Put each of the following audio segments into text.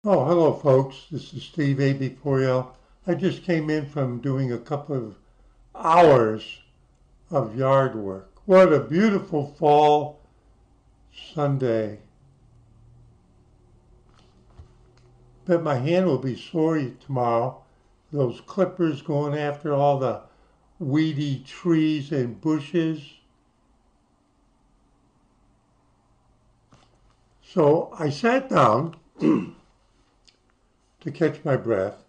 Oh, hello folks. This is Steve AB4L. I just came in from doing a couple of hours of yard work. What a beautiful fall Sunday. Bet my hand will be sore tomorrow. Those clippers going after all the weedy trees and bushes. So I sat down to catch my breath.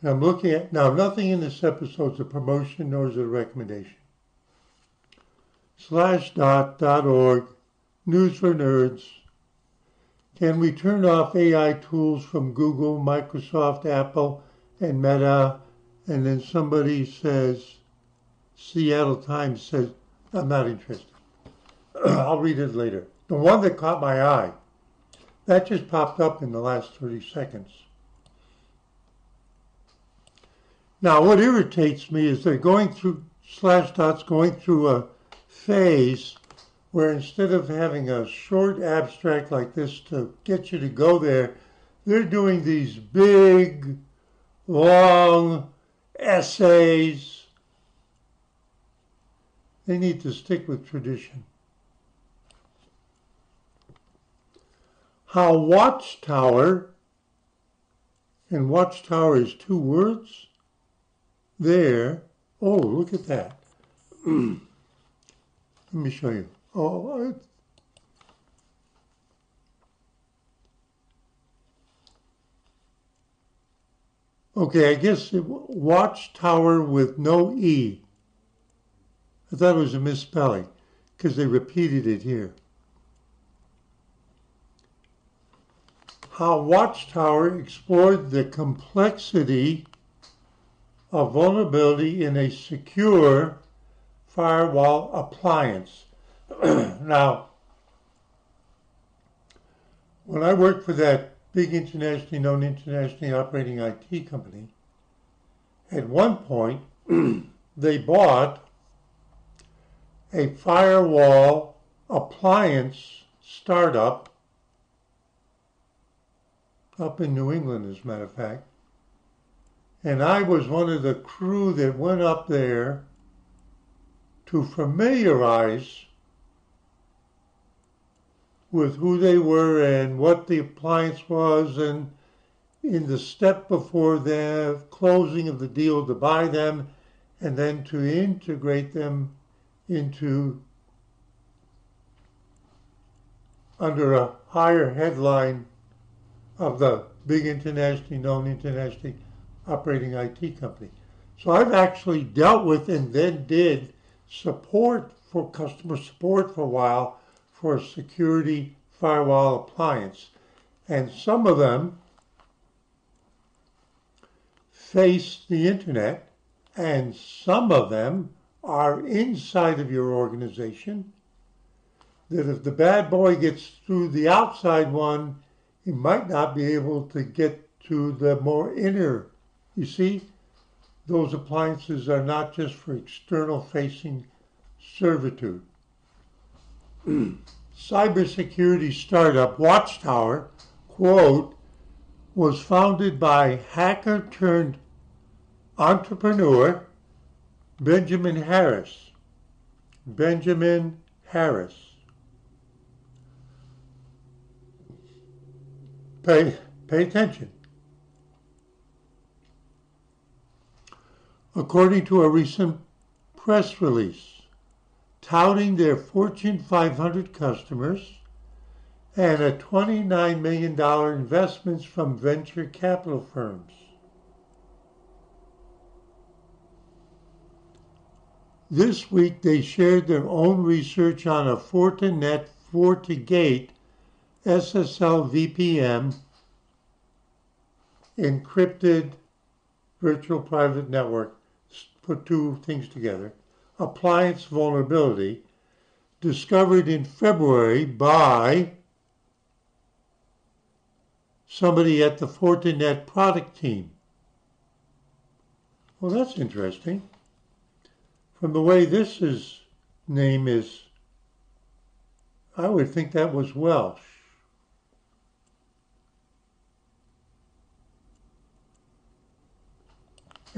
And I'm looking at, now nothing in this episode is a promotion nor is it a recommendation. Slashdot.org, News for Nerds. Can we turn off AI tools from Google, Microsoft, Apple, and Meta? And then somebody says, Seattle Times says, I'm not interested. I'll read it later. The one that caught my eye, that just popped up in the last 30 seconds. Now, what irritates me is they're going through, Slashdot's going through a phase where instead of having a short abstract like this to get you to go there, they're doing these big, long essays. They need to stick with tradition. How Watchtower, and Watchtower is 2 words, there. Oh, look at that. Let me show you. Oh, okay, I guess Watchtower with no E. I thought it was a misspelling because they repeated it here. How Watchtower explored the complexity of vulnerability in a secure firewall appliance. Now, when I worked for that big internationally known, internationally operating IT company, at one point they bought a firewall appliance startup up in New England, as a matter of fact. And I was one of the crew that went up there to familiarize with who they were and what the appliance was, and in the step before the closing of the deal to buy them and then to integrate them into under a higher headline of the big internationally known, internationally operating IT company. So I've actually dealt with and then did support for customer support for a while for a security firewall appliance. And some of them face the internet, and some of them are inside of your organization, that if the bad boy gets through the outside one, he might not be able to get to the more inner. You see, those appliances are not just for external facing servitude. Cybersecurity startup Watchtower, quote, was founded by hacker turned entrepreneur Benjamin Harris. Benjamin Harris. Pay attention. According to a recent press release, touting their Fortune 500 customers and a $29 million investments from venture capital firms. This week they shared their own research on a Fortinet FortiGate SSL VPN encrypted virtual private network, put 2 things together, appliance vulnerability discovered in February by somebody at the Fortinet product team. Well, that's interesting. From the way this name is, I would think that was Welsh.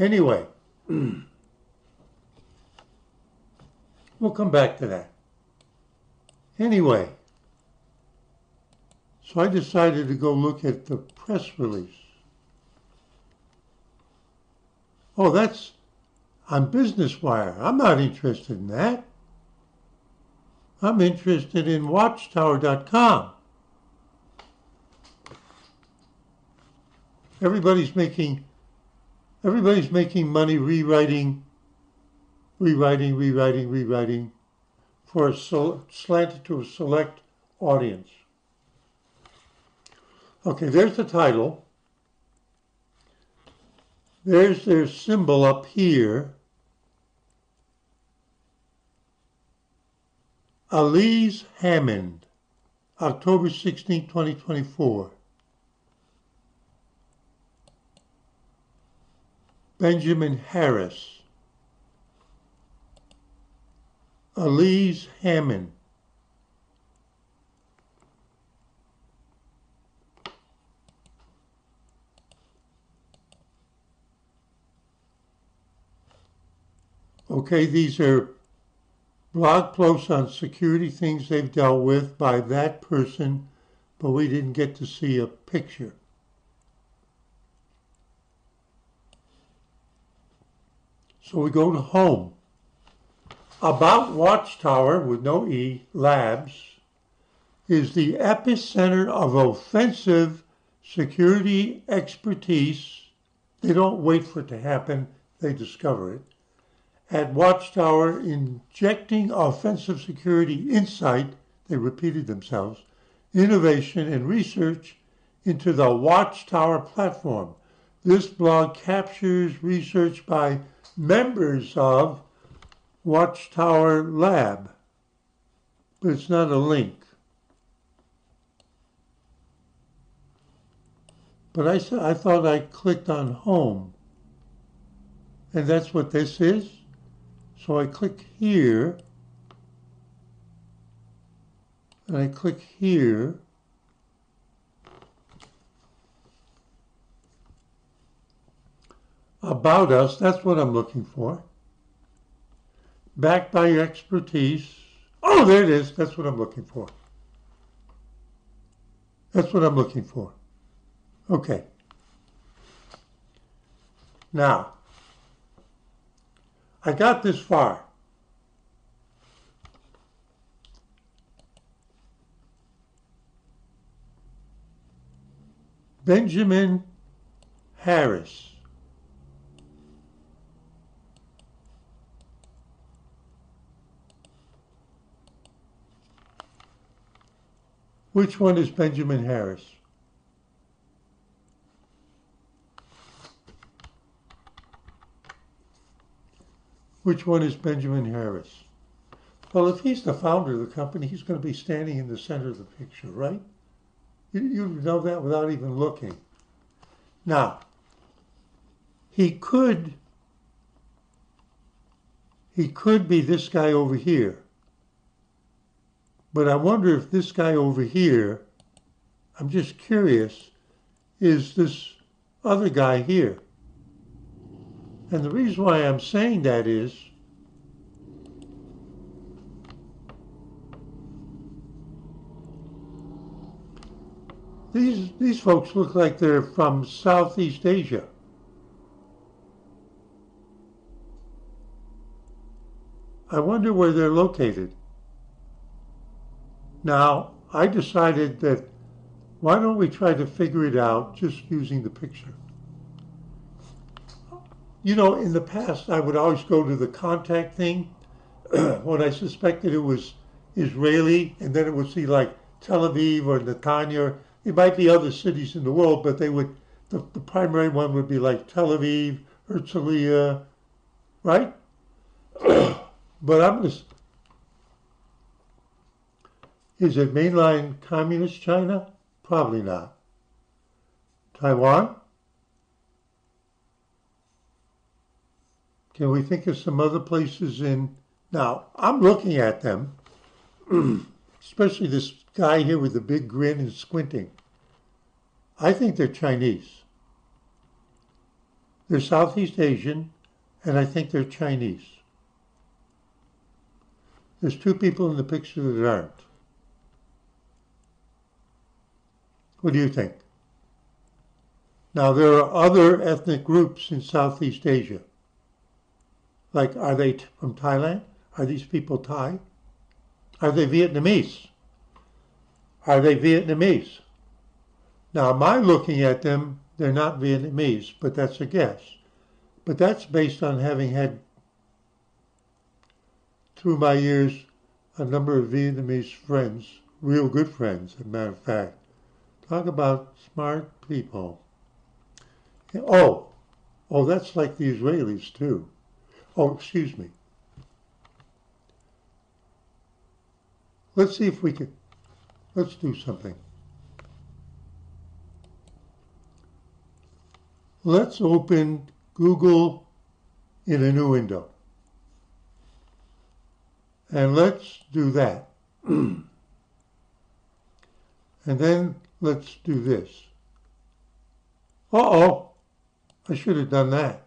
Anyway, we'll come back to that. Anyway, so I decided to go look at the press release. Oh, that's on Business Wire. I'm not interested in that. I'm interested in watchtower.com. Everybody's making money rewriting for a slanted to a select audience. Okay, there's the title. There's their symbol up here. Elise Hammond, October 16, 2024. Benjamin Harris. Elise Hammond. Okay, these are blog posts on security things they've dealt with by that person, but we didn't get to see a picture. So we go to home. About Watchtower, with no E, Labs, is the epicenter of offensive security expertise. They don't wait for it to happen, they discover it. At Watchtower, injecting offensive security insight, they repeated themselves, innovation and research into the Watchtower platform. This blog captures research by members of Watchtower Lab, but it's not a link. But I thought I clicked on home, and that's what this is. So I click here, and I click here. About us, that's what I'm looking for. Backed by your expertise. Oh, there it is. That's what I'm looking for. That's what I'm looking for. Okay. Now, I got this far. Benjamin Harris. Which one is Benjamin Harris? Which one is Benjamin Harris? Well, if he's the founder of the company, he's going to be standing in the center of the picture, right? You know that without even looking. Now, he could be this guy over here. But I wonder if this guy over here, I'm just curious, is this other guy here. And the reason why I'm saying that is these folks look like they're from Southeast Asia. I wonder where they're located. Now, I decided that why don't we try to figure it out just using the picture. You know, in the past, I would always go to the contact thing when I suspected it was Israeli, and then it would see like Tel Aviv or Netanya. It might be other cities in the world, but they would, the primary one would be like Tel Aviv, Herzliya, right? But I'm just, is it mainline communist China? Probably not. Taiwan? Can we think of some other places in? Now, I'm looking at them, especially this guy here with the big grin and squinting. I think they're Chinese. They're Southeast Asian, and I think they're Chinese. There's two people in the picture that aren't. What do you think? Now, there are other ethnic groups in Southeast Asia. Like, are they from Thailand? Are these people Thai? Are they Vietnamese? Are they Vietnamese? Now, my looking at them, they're not Vietnamese, but that's a guess. But that's based on having had, through my years, a number of Vietnamese friends, real good friends, as a matter of fact. Talk about smart people. Oh, that's like the Israelis too. Oh, excuse me. Let's see if we can, let's do something. Let's open Google in a new window. And let's do that. And then let's do this. Uh-oh, I should have done that.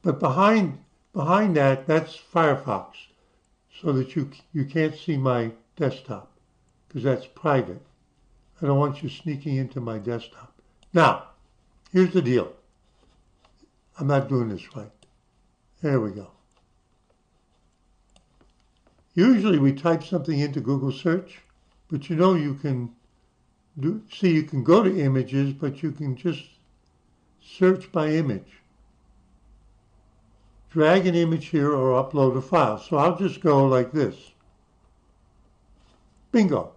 But behind that, that's Firefox, so that you can't see my desktop, because that's private. I don't want you sneaking into my desktop. Now, here's the deal. I'm not doing this right. There we go. Usually we type something into Google search, but you know you can you can go to images, but you can just search by image. Drag an image here or upload a file. So I'll just go like this. Bingo.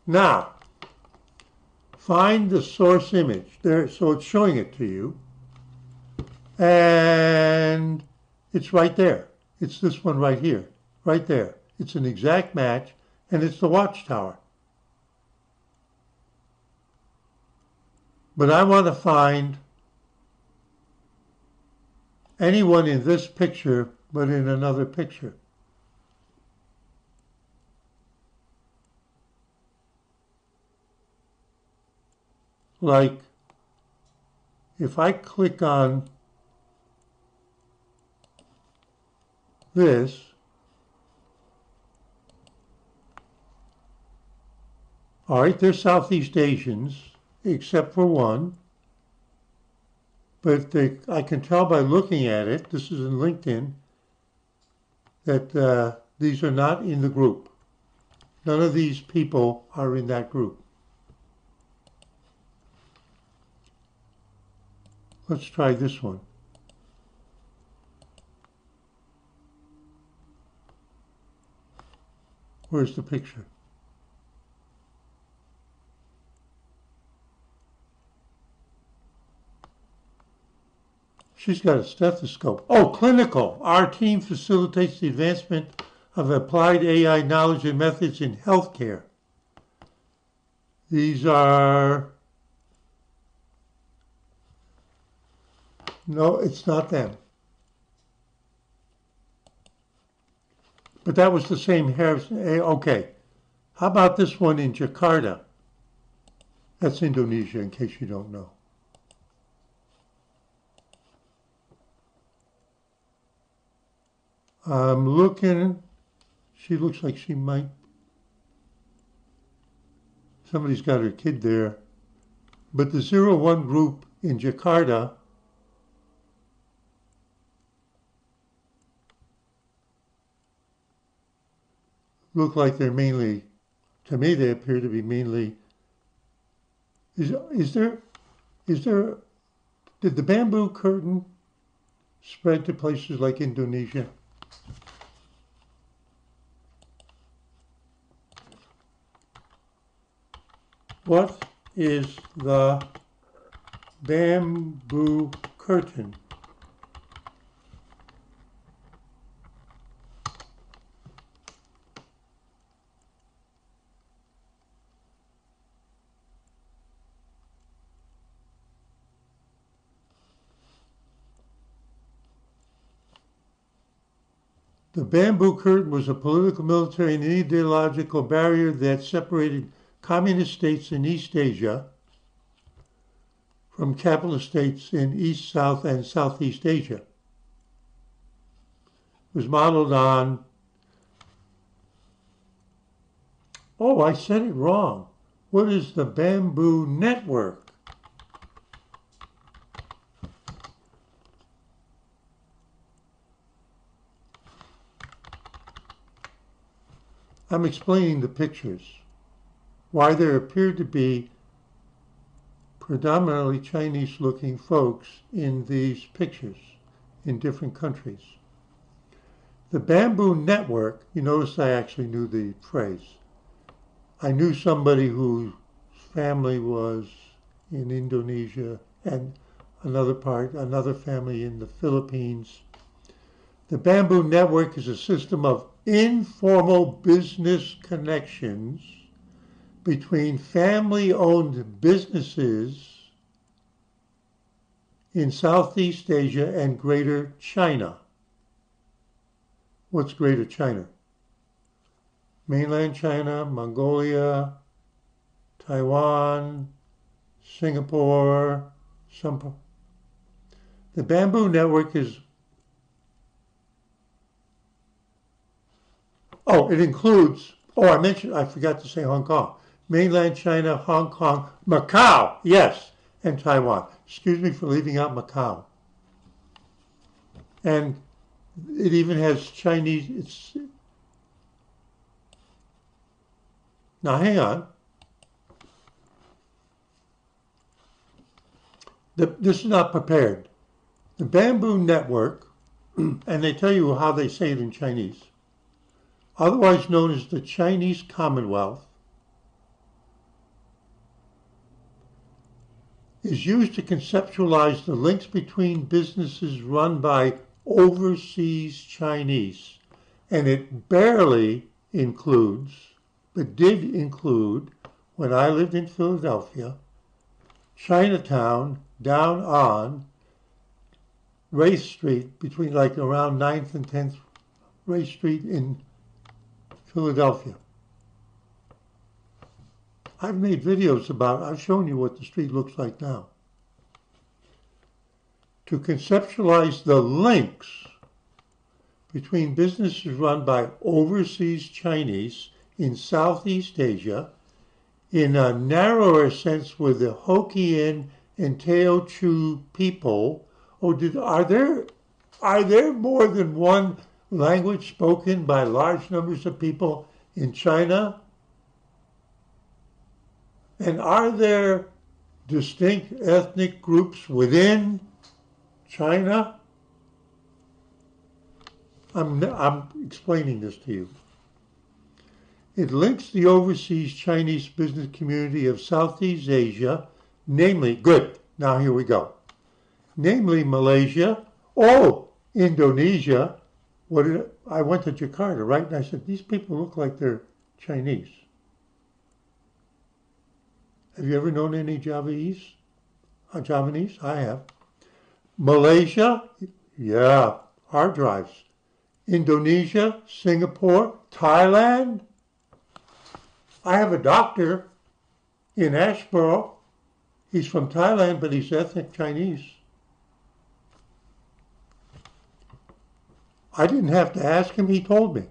Now, find the source image there, so it's showing it to you. And it's right there. It's this one right here, right there. It's an exact match, and it's the watchtower. But I want to find anyone in this picture, but in another picture. Like, if I click on this, all right, they're Southeast Asians, except for one. But I can tell by looking at it, this is in LinkedIn, that these are not in the group. None of these people are in that group. Let's try this one. Where's the picture? She's got a stethoscope. Oh, clinical. Our team facilitates the advancement of applied AI knowledge and methods in healthcare. These are... No, it's not them. But that was the same Harrison. Okay. How about this one in Jakarta? That's Indonesia, in case you don't know. I'm looking. She looks like she might. Somebody's got her kid there. But the 01 group in Jakarta look like they're mainly, to me they appear to be mainly, did the bamboo curtain spread to places like Indonesia? What is the bamboo curtain? The bamboo curtain was a political, military, and ideological barrier that separated communist states in East Asia from capitalist states in East, South, and Southeast Asia. It was modeled on, oh, I said it wrong. What is the bamboo network? I'm explaining the pictures, why there appear to be predominantly Chinese-looking folks in these pictures in different countries. The bamboo network, you notice I actually knew the phrase. I knew somebody whose family was in Indonesia and another family in the Philippines. The bamboo network is a system of informal business connections between family-owned businesses in Southeast Asia and Greater China. What's Greater China? Mainland China, Mongolia, Taiwan, Singapore, the bamboo network is, it includes, I forgot to say Hong Kong. Mainland China, Hong Kong, Macau, yes, and Taiwan. Excuse me for leaving out Macau. And it even has Chinese, now hang on. This is not prepared. The bamboo network, and they tell you how they say it in Chinese, otherwise known as the Chinese Commonwealth, is used to conceptualize the links between businesses run by overseas Chinese, and it barely includes, but did include, when I lived in Philadelphia, Chinatown down on Race Street, between like around 9th and 10th Race Street in Philadelphia. I've made videos about it. I've shown you what the street looks like now. To conceptualize the links between businesses run by overseas Chinese in Southeast Asia, in a narrower sense with the Hokkien and Teochew people. Are there more than one language spoken by large numbers of people in China? And are there distinct ethnic groups within China? I'm explaining this to you. It links the overseas Chinese business community of Southeast Asia, namely, good, now here we go, namely Malaysia, Indonesia. I went to Jakarta, right? And I said, these people look like they're Chinese. Have you ever known any Javanese? I have. Malaysia, yeah, hard drives. Indonesia, Singapore, Thailand. I have a doctor in Ashboro. He's from Thailand, but he's ethnic Chinese. I didn't have to ask him, he told me.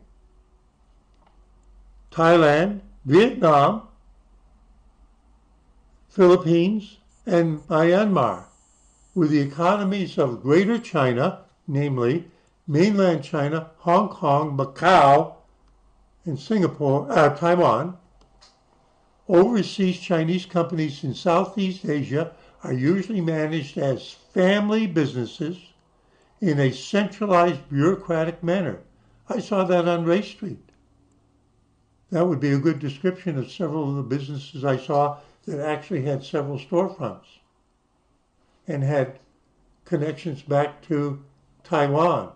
Thailand, Vietnam, Philippines, and Myanmar, with the economies of Greater China, namely Mainland China, Hong Kong, Macau, and Singapore, Taiwan. Overseas Chinese companies in Southeast Asia are usually managed as family businesses in a centralized bureaucratic manner. I saw that on Race Street. That would be a good description of several of the businesses I saw that actually had several storefronts and had connections back to Taiwan.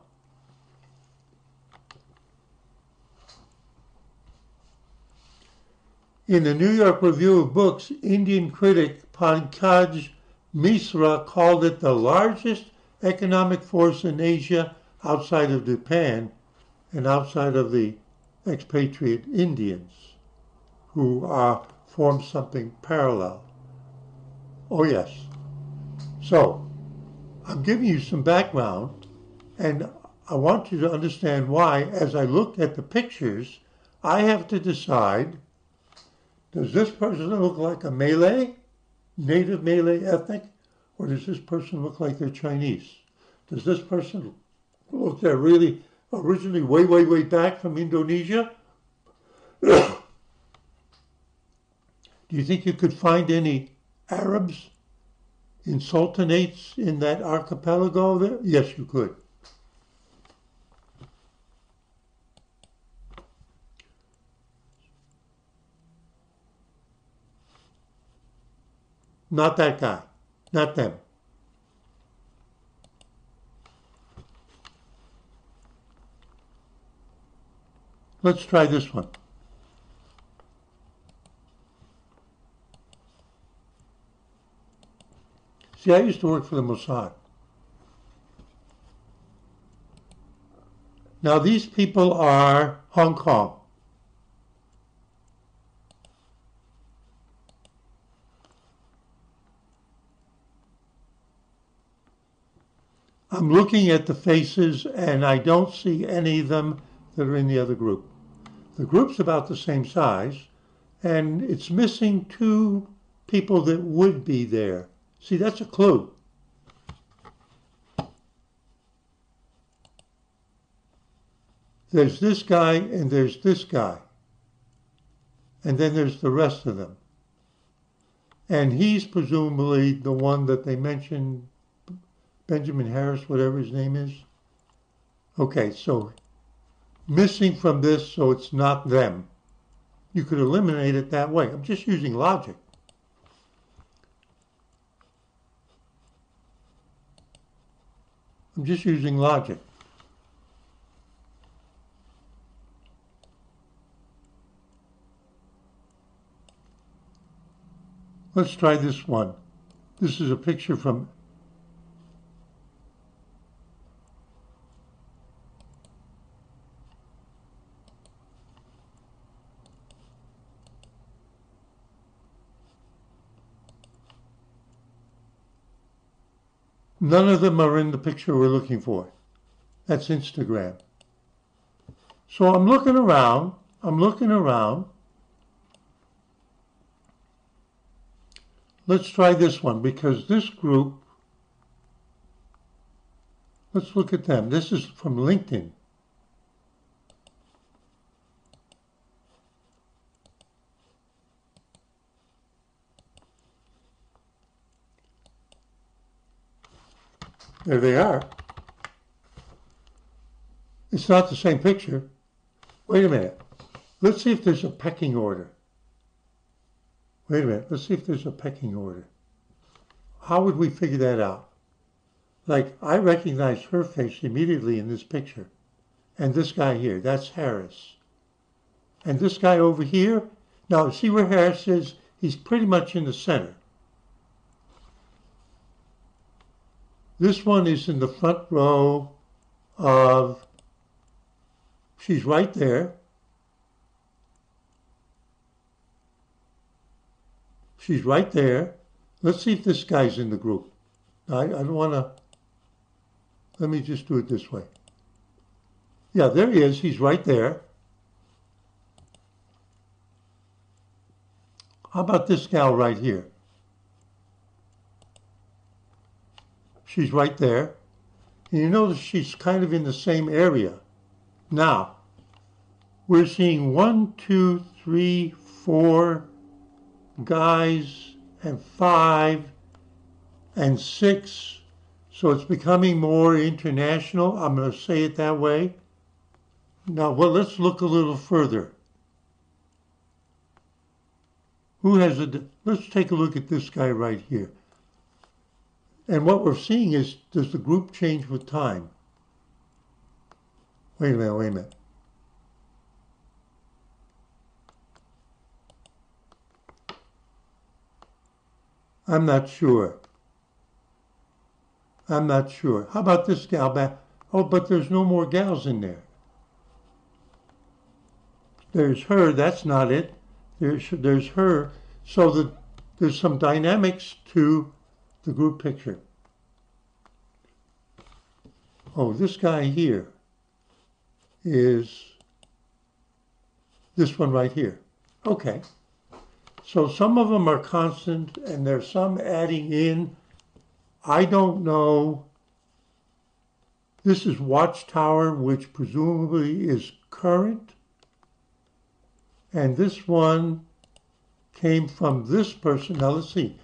In the New York Review of Books, Indian critic Pankaj Misra called it the largest economic force in Asia outside of Japan and outside of the expatriate Indians, who form something parallel. Oh yes, So I'm giving you some background, and I want you to understand why, as I look at the pictures, I have to decide, does this person look like a Malay, native Malay ethnic, or does this person look like they're Chinese? Does this person look they're really originally way, way, way back from Indonesia? Do you think you could find any Arabs in sultanates in that archipelago there? Yes, you could. Not that guy. Not them. Let's try this one. See, I used to work for the Mossad. Now these people are Hong Kong. I'm looking at the faces and I don't see any of them that are in the other group. The group's about the same size and it's missing two people that would be there. See, that's a clue. There's this guy and there's this guy. And then there's the rest of them. And he's presumably the one that they mentioned, Benjamin Harris, whatever his name is. Okay, so missing from this, so it's not them. You could eliminate it that way. I'm just using logic. I'm just using logic. Let's try this one. This is a picture from none of them are in the picture we're looking for. That's Instagram. So I'm looking around. Let's try this one because this group, let's look at them. This is from LinkedIn. There they are. It's not the same picture. Wait a minute. Let's see if there's a pecking order. Wait a minute. Let's see if there's a pecking order. How would we figure that out? Like, I recognize her face immediately in this picture. And this guy here, that's Harris. And this guy over here, now see where Harris is? He's pretty much in the center. This one is in the front row of, she's right there. She's right there. Let's see if this guy's in the group. I don't want to, let me just do it this way. Yeah, there he is. He's right there. How about this gal right here? She's right there. And you notice she's kind of in the same area. Now, we're seeing 1, 2, 3, 4 guys and 5 and 6. So it's becoming more international. I'm going to say it that way. Now, well, let's look a little further. Who has a, let's take a look at this guy right here. And what we're seeing is, does the group change with time? Wait a minute. I'm not sure. How about this gal back? Oh, but there's no more gals in there. There's her, that's not it. There's her. So there's some dynamics to the group picture. Oh, this guy here is this one right here. Okay. So some of them are constant and there's some adding in. I don't know. This is Watchtower, which presumably is current. And this one came from this person. Now let's see.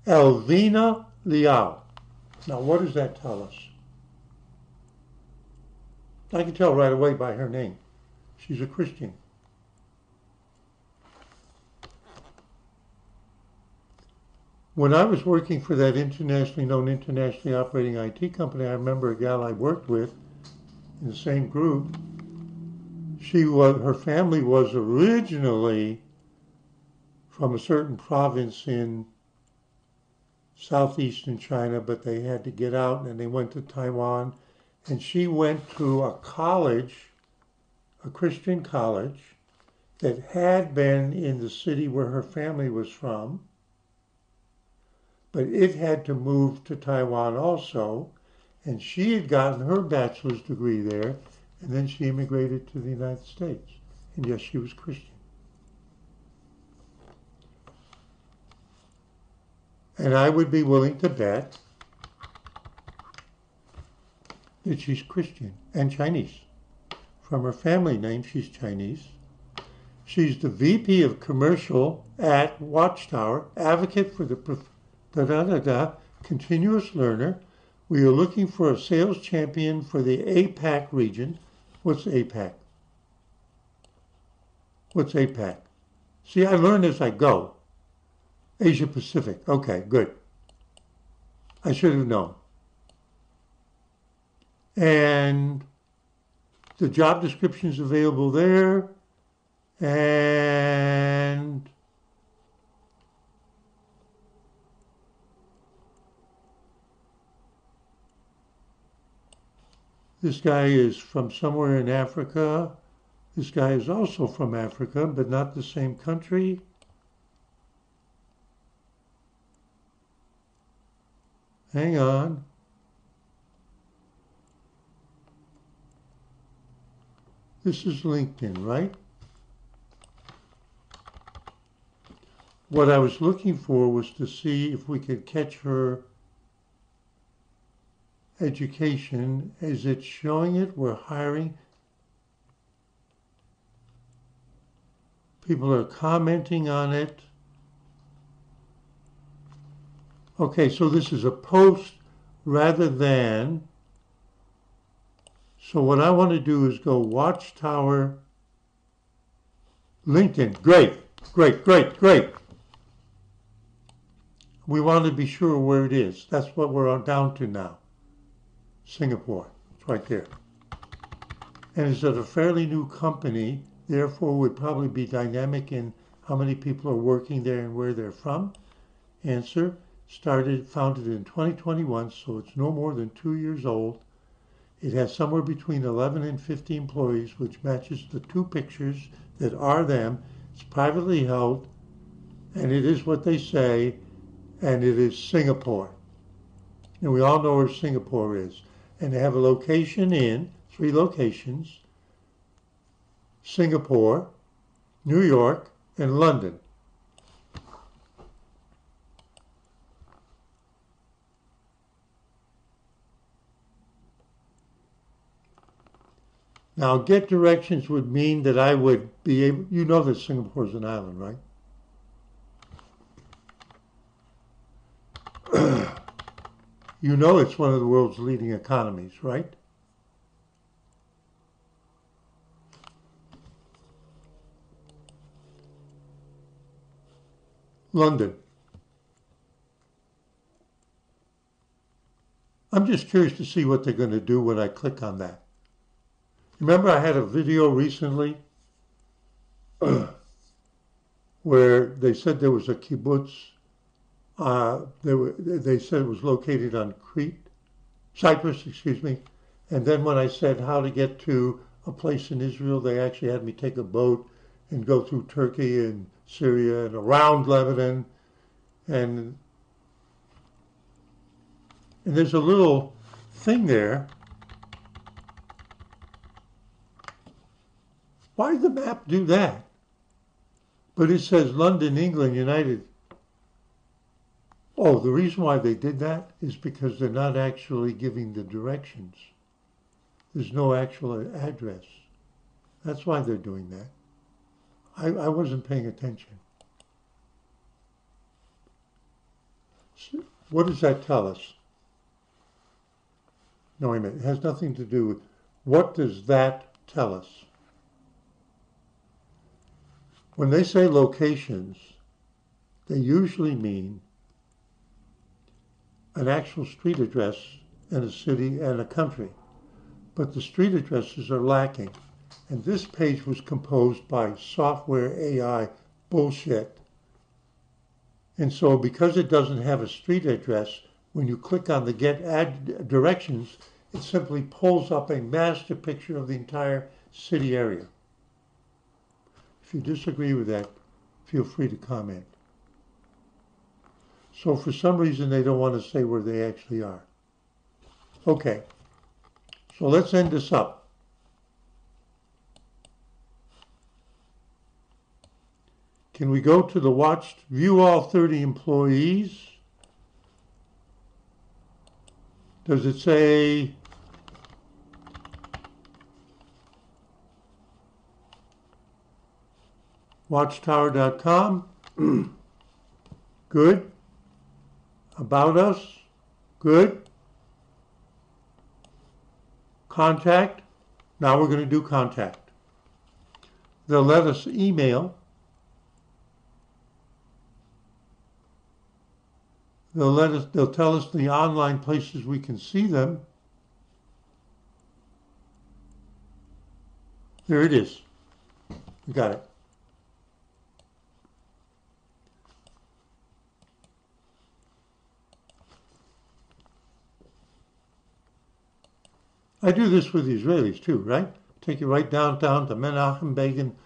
Elvina Liao. Now what does that tell us? I can tell right away by her name. She's a Christian. When I was working for that internationally known, internationally operating IT company, I remember a gal I worked with in the same group. Her family was originally from a certain province in southeastern China, but they had to get out and they went to Taiwan. And she went to a college, a Christian college, that had been in the city where her family was from, but it had to move to Taiwan also, and she had gotten her bachelor's degree there, and then she immigrated to the United States. And yes, she was Christian. And I would be willing to bet that she's Christian and Chinese. From her family name, she's Chinese. She's the VP of Commercial at Watchtower, advocate for the continuous learner. We are looking for a sales champion for the APAC region. What's APAC? What's APAC? See, I learn as I go. Asia Pacific. Okay, good. I should have known. And the job description is available there. And this guy is from somewhere in Africa. This guy is also from Africa, but not the same country. Hang on. This is LinkedIn, right? What I was looking for was to see if we could catch her education. Is it showing it? We're hiring. People are commenting on it. Okay, so this is a post rather than. So what I want to do is go Watchtower, LinkedIn. Great, great, great, great. We want to be sure where it is. That's what we're down to now. Singapore. It's right there. And it's at a fairly new company, therefore would probably be dynamic in how many people are working there and where they're from. Answer, founded in 2021, so it's no more than 2 years old. It has somewhere between 11 and 50 employees, which matches the two pictures that are them. It's privately held, and it is what they say, and it is Singapore. And we all know where Singapore is. And they have a location in, 3 locations, Singapore, New York, and London. Now, get directions would mean that I would be able, you know that Singapore is an island, right? You know it's one of the world's leading economies, right? London. I'm just curious to see what they're going to do when I click on that. Remember I had a video recently where they said there was a kibbutz. They said it was located on Cyprus, excuse me. And then when I said how to get to a place in Israel, they actually had me take a boat and go through Turkey and Syria and around Lebanon. And there's a little thing there Why did the map do that? But it says London, England, United. Oh, the reason why they did that is because they're not actually giving the directions. There's no actual address. That's why they're doing that. I wasn't paying attention. So what does that tell us? No, wait a minute. It has nothing to do with what does that tell us? When they say locations, they usually mean an actual street address in a city and a country. But the street addresses are lacking. And this page was composed by software AI bullshit. And so because it doesn't have a street address, when you click on the Get Add Directions, it simply pulls up a master picture of the entire city area. If you disagree with that, feel free to comment. So for some reason, they don't want to say where they actually are. Okay, so let's end this up. Can we go to the watched, view all 30 employees? Does it say watchtower.com? Good. About us? Good. Contact? Now we're going to do contact. They'll let us email. They'll tell us the online places we can see them. There it is. We got it. I do this with the Israelis too, right? Take you right downtown to Menachem Begin,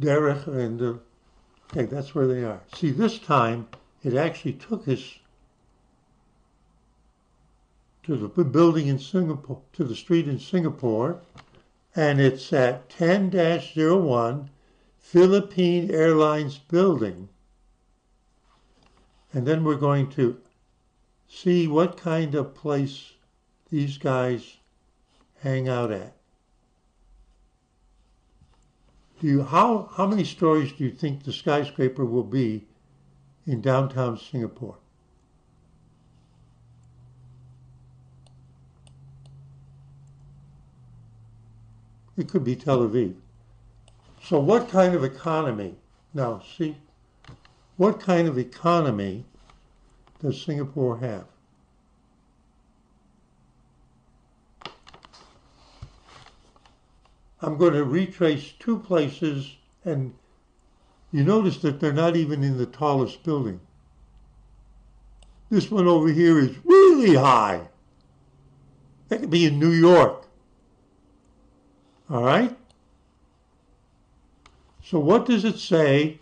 Derech, and okay, that's where they are. See, this time it actually took us to the building in Singapore, to the street in Singapore, and it's at 10-01 Philippine Airlines building. And then we're going to see what kind of place these guys hang out at. How many stories do you think the skyscraper will be in downtown Singapore? It could be Tel Aviv. So what kind of economy? Now, see, what kind of economy does Singapore have? I'm going to retrace two places, and you notice that they're not even in the tallest building. This one over here is really high. That could be in New York. All right? So what does it say?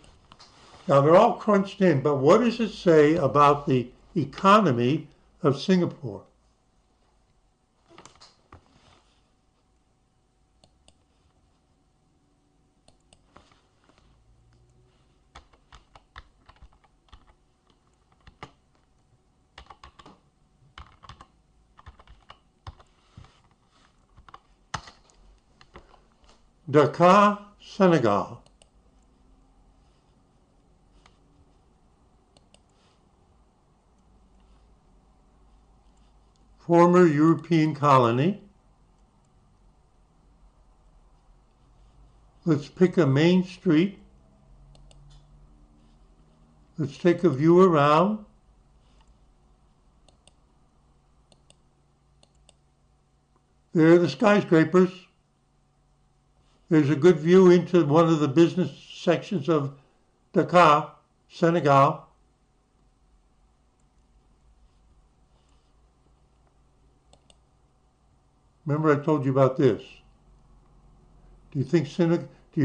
Now they're all crunched in, but what does it say about the economy of Singapore? Dakar, Senegal. Former European colony. Let's pick a main street. Let's take a view around. There are the skyscrapers. There's a good view into one of the business sections of Dakar, Senegal. Remember I told you about this. Do you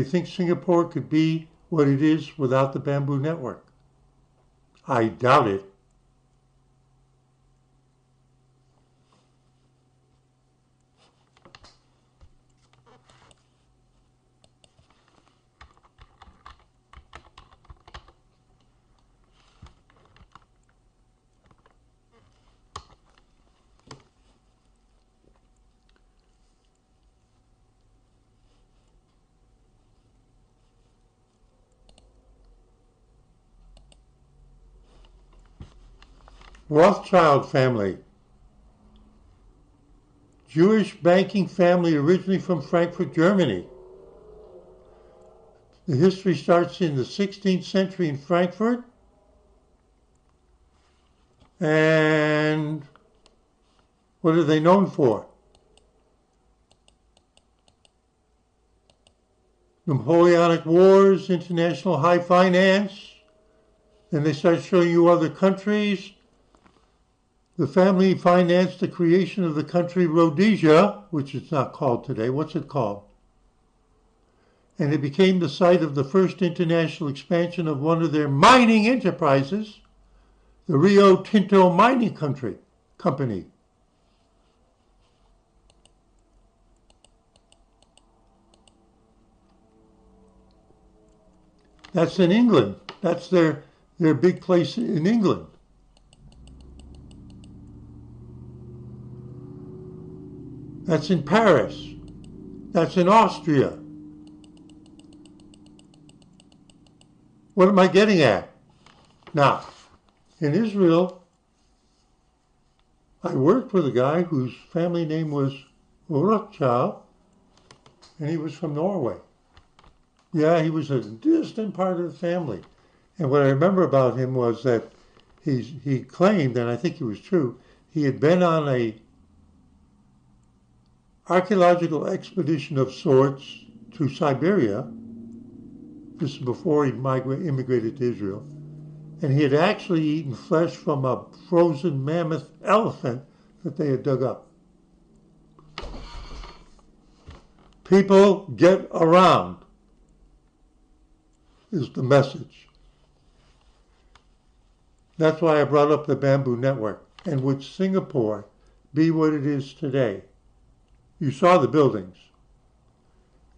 think Singapore could be what it is without the bamboo network? I doubt it. Rothschild family. Jewish banking family originally from Frankfurt, Germany. The history starts in the 16th century in Frankfurt. And what are they known for? Napoleonic Wars, international high finance. Then they start showing you other countries. The family financed the creation of the country Rhodesia, which it's not called today. What's it called? And it became the site of the first international expansion of one of their mining enterprises, the Rio Tinto Mining Company. That's in England. That's their big place in England. That's in Paris. That's in Austria. What am I getting at? Now, in Israel, I worked with a guy whose family name was Rothschild, and he was from Norway. Yeah, he was a distant part of the family. And what I remember about him was that he claimed, and I think it was true, he had been on a archaeological expedition of sorts to Siberia. This is before he immigrated to Israel. And he had actually eaten flesh from a frozen mammoth elephant that they had dug up. People get around is the message. That's why I brought up the Bamboo Network. And would Singapore be what it is today? You saw the buildings.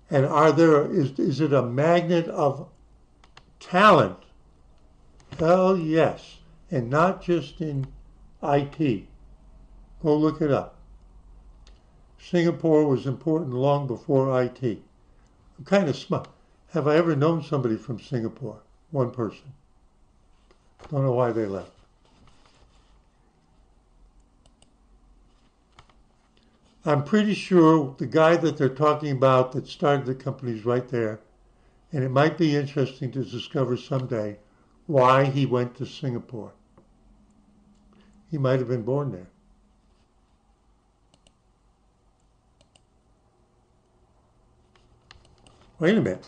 And is it a magnet of talent? Hell yes. And not just in IT. Go look it up. Singapore was important long before IT. I'm kind of smart. Have I ever known somebody from Singapore? One person. Don't know why they left. I'm pretty sure the guy that they're talking about that started the company is right there. And it might be interesting to discover someday why he went to Singapore. He might have been born there. Wait a minute.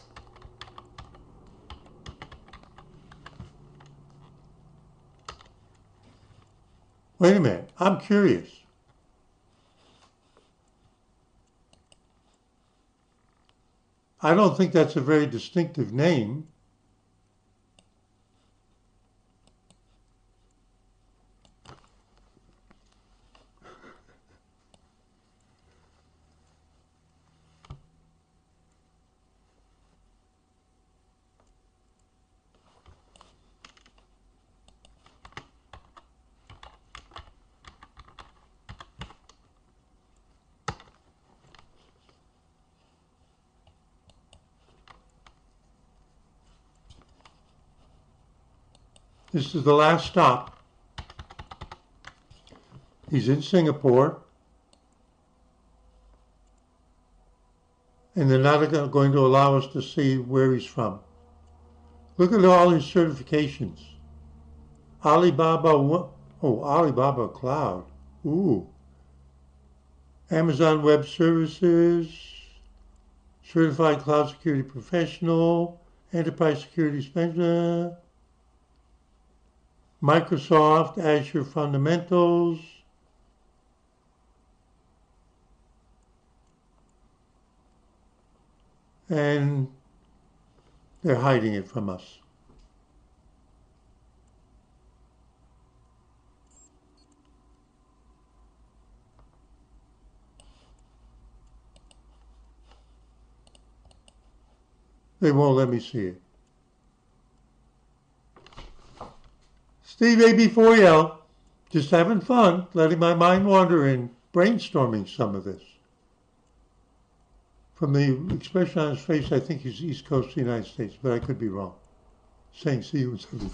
Wait a minute. I'm curious. I don't think that's a very distinctive name. This is the last stop. He's in Singapore. And they're not going to allow us to see where he's from. Look at all his certifications. Alibaba Cloud. Ooh. Amazon Web Services. Certified Cloud Security Professional. Enterprise Security Specialist. Microsoft Azure Fundamentals. And they're hiding it from us. They won't let me see it. Steve AB4L, just having fun, letting my mind wander and brainstorming some of this. From the expression on his face, I think he's East Coast of the United States, but I could be wrong. Saying see you in 70.